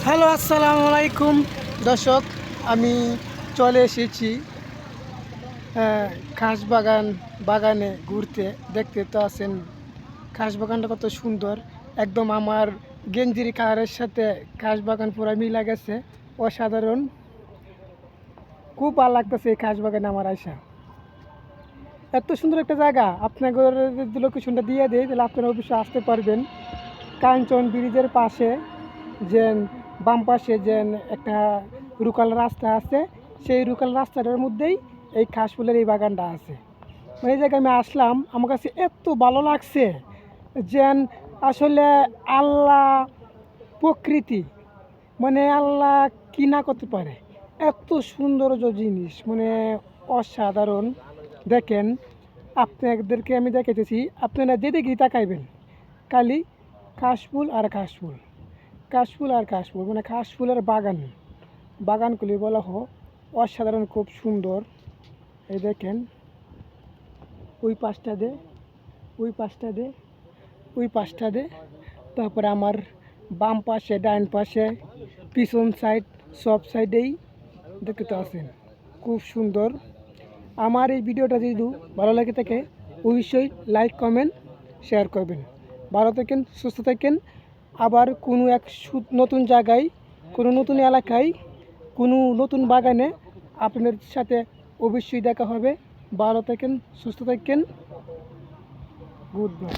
Hello, আসসালামু আলাইকুম দর্শক। আমি চলে এসেছি খাস বাগানে ঘুরতে। দেখতে তো আছেন খাস বাগানটা কত সুন্দর। একদম আমার গেঞ্জির কালারের সাথে খাস বাগান পুরো মিলা গেছে। অসাধারণ, খুব ভালো লাগতেছে এই খাস বাগানে আমার আয়সা। এত সুন্দর একটা জায়গা, আপনাদের যদি লোকেশনটা দিয়ে দিই তাহলে আপনারা অবশ্যই আসতে পারবেন। কাঞ্চন ব্রিজের পাশে যে বাম পাশে যে একটা রুকাল রাস্তা আছে, সেই রুকাল রাস্তাটার মধ্যেই এই কাশফুলের এই বাগানটা আছে। মানে এই জায়গায় আমি আসলাম, আমার কাছে এত ভালো লাগছে যেন আসলে আল্লাহ, প্রকৃতি, মানে আল্লাহ কি না করতে পারে। এত সৌন্দর্য জিনিস, মানে অসাধারণ। দেখেন, আপনাদেরকে আমি দেখাইতেছি, আপনারা যেদিকেই তাকাইবেন খালি কাশফুল আর কাশফুল, কাশফুল আর কাশফুল, মানে কাশফুলের বাগানগুলি বলা হোক অসাধারণ, খুব সুন্দর। এই দেখেন, ওই পাশটা দে, ওই পাশটা দে, ওই পাশটা দে, তারপরে আমার বাম পাশে, ডান পাশে, পিছন সাইড, সব সাইডেই দেখতে আছেন, খুব সুন্দর। আমার এই ভিডিওটা যদি ভালো লাগে থাকে অবশ্যই লাইক, কমেন্ট, শেয়ার করবেন। ভালো থাকেন, সুস্থ থাকেন। আবার কোনো এক নতুন জায়গায়, কোনো নতুন এলাকায়, কোনো নতুন বাগানে আপনাদের সাথে অবশ্যই দেখা হবে। ভালো থাকেন, সুস্থ থাকেন। Good bye.